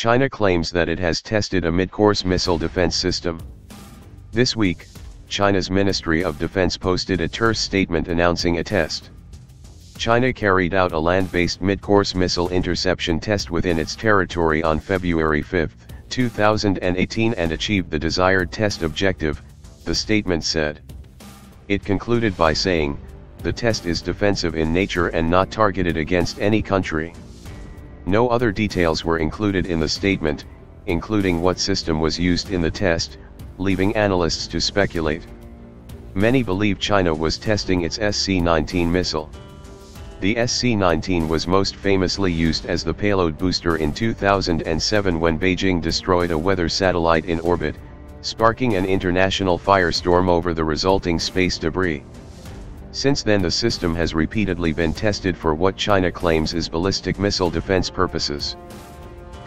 China claims that it has tested a mid-course missile defense system. This week, China's Ministry of Defense posted a terse statement announcing a test. China carried out a land-based mid-course missile interception test within its territory on February 5, 2018 and achieved the desired test objective, the statement said. It concluded by saying, "The test is defensive in nature and not targeted against any country." No other details were included in the statement, including what system was used in the test, leaving analysts to speculate. Many believe China was testing its SC-19 missile. The SC-19 was most famously used as the payload booster in 2007 when Beijing destroyed a weather satellite in orbit, sparking an international firestorm over the resulting space debris. Since then the system has repeatedly been tested for what China claims is ballistic missile defense purposes.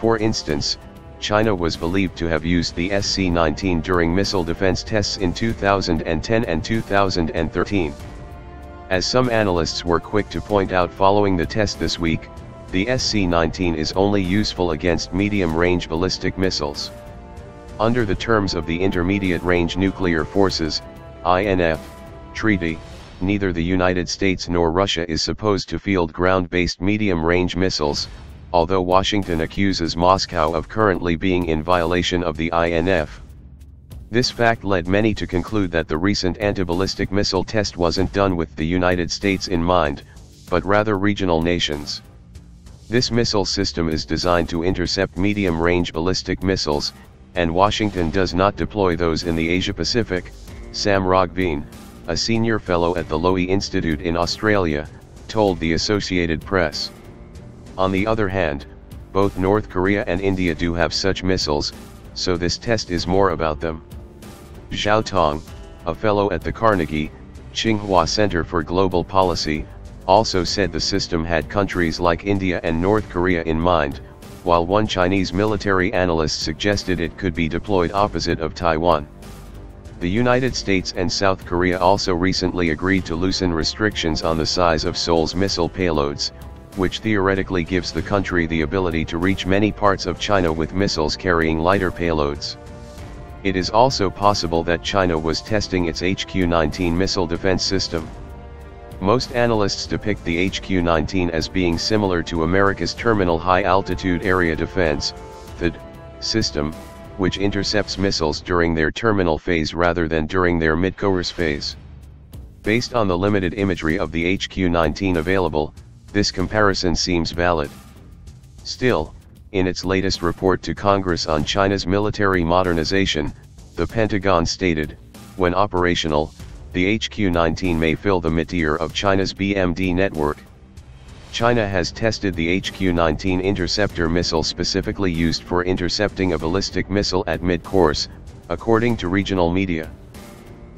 For instance, China was believed to have used the SC-19 during missile defense tests in 2010 and 2013. As some analysts were quick to point out following the test this week, the SC-19 is only useful against medium-range ballistic missiles. Under the terms of the Intermediate Range Nuclear Forces, INF, treaty, neither the United States nor Russia is supposed to field ground-based medium-range missiles, although Washington accuses Moscow of currently being in violation of the INF. This fact led many to conclude that the recent anti-ballistic missile test wasn't done with the United States in mind, but rather regional nations. This missile system is designed to intercept medium-range ballistic missiles, and Washington does not deploy those in the Asia-Pacific, Sam Rogbeen, a senior fellow at the Lowy Institute in Australia, told the Associated Press. On the other hand, both North Korea and India do have such missiles, so this test is more about them. Zhao Tong, a fellow at the Carnegie, Tsinghua Center for Global Policy, also said the system had countries like India and North Korea in mind, while one Chinese military analyst suggested it could be deployed opposite of Taiwan. The United States and South Korea also recently agreed to loosen restrictions on the size of Seoul's missile payloads, which theoretically gives the country the ability to reach many parts of China with missiles carrying lighter payloads. It is also possible that China was testing its HQ-19 missile defense system. Most analysts depict the HQ-19 as being similar to America's Terminal High Altitude Area Defense, THAAD, system, which intercepts missiles during their terminal phase rather than during their mid-course phase. Based on the limited imagery of the HQ-19 available, this comparison seems valid. Still, in its latest report to Congress on China's military modernization, the Pentagon stated, when operational, the HQ-19 may fill the mid-tier of China's BMD network. China has tested the HQ-19 interceptor missile specifically used for intercepting a ballistic missile at mid-course, according to regional media.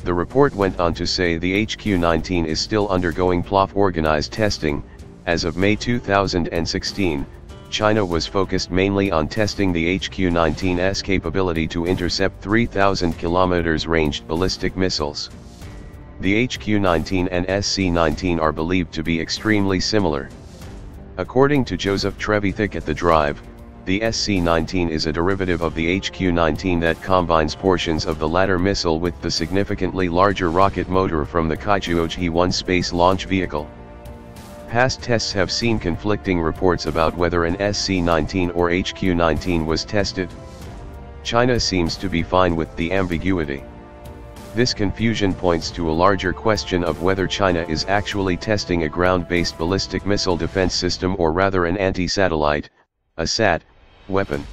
The report went on to say the HQ-19 is still undergoing PLOF-organized testing. As of May 2016, China was focused mainly on testing the HQ-19's capability to intercept 3,000 km ranged ballistic missiles. The HQ-19 and SC-19 are believed to be extremely similar. According to Joseph Trevithick at The Drive, the SC-19 is a derivative of the HQ-19 that combines portions of the latter missile with the significantly larger rocket motor from the Kaichuoji-1 space launch vehicle. Past tests have seen conflicting reports about whether an SC-19 or HQ-19 was tested. China seems to be fine with the ambiguity. This confusion points to a larger question of whether China is actually testing a ground-based ballistic missile defense system or rather an anti-satellite, a SAT, weapon.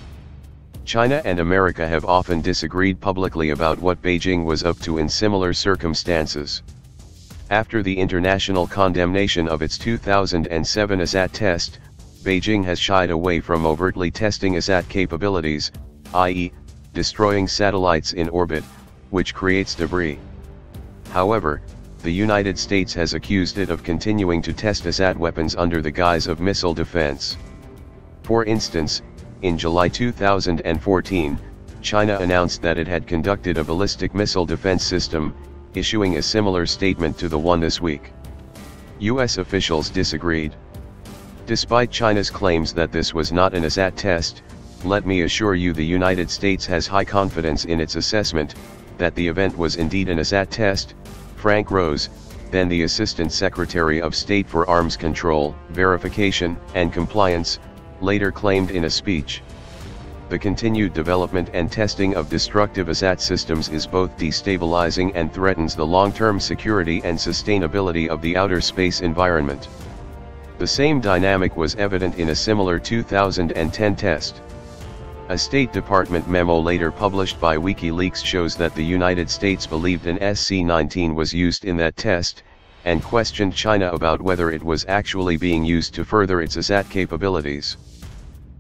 China and America have often disagreed publicly about what Beijing was up to in similar circumstances. After the international condemnation of its 2007 ASAT test, Beijing has shied away from overtly testing ASAT capabilities, i.e., destroying satellites in orbit, which creates debris. However, the United States has accused it of continuing to test ASAT weapons under the guise of missile defense. For instance, in July 2014, China announced that it had conducted a ballistic missile defense system, issuing a similar statement to the one this week. US officials disagreed. Despite China's claims that this was not an ASAT test, let me assure you the United States has high confidence in its assessment, that the event was indeed an ASAT test, Frank Rose, then the Assistant Secretary of State for Arms Control, Verification, and Compliance, later claimed in a speech. The continued development and testing of destructive ASAT systems is both destabilizing and threatens the long-term security and sustainability of the outer space environment. The same dynamic was evident in a similar 2010 test. A State Department memo later published by WikiLeaks shows that the United States believed an SC-19 was used in that test, and questioned China about whether it was actually being used to further its ASAT capabilities.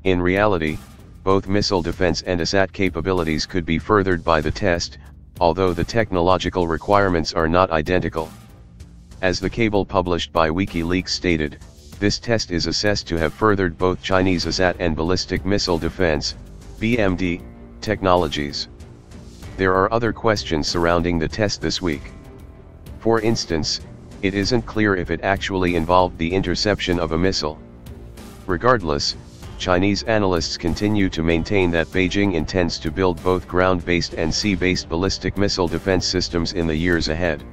In reality, both missile defense and ASAT capabilities could be furthered by the test, although the technological requirements are not identical. As the cable published by WikiLeaks stated, this test is assessed to have furthered both Chinese ASAT and ballistic missile defense, BMD, technologies. There are other questions surrounding the test this week. For instance, it isn't clear if it actually involved the interception of a missile. Regardless, Chinese analysts continue to maintain that Beijing intends to build both ground-based and sea-based ballistic missile defense systems in the years ahead.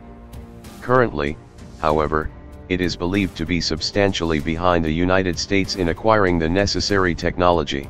Currently, however, it is believed to be substantially behind the United States in acquiring the necessary technology.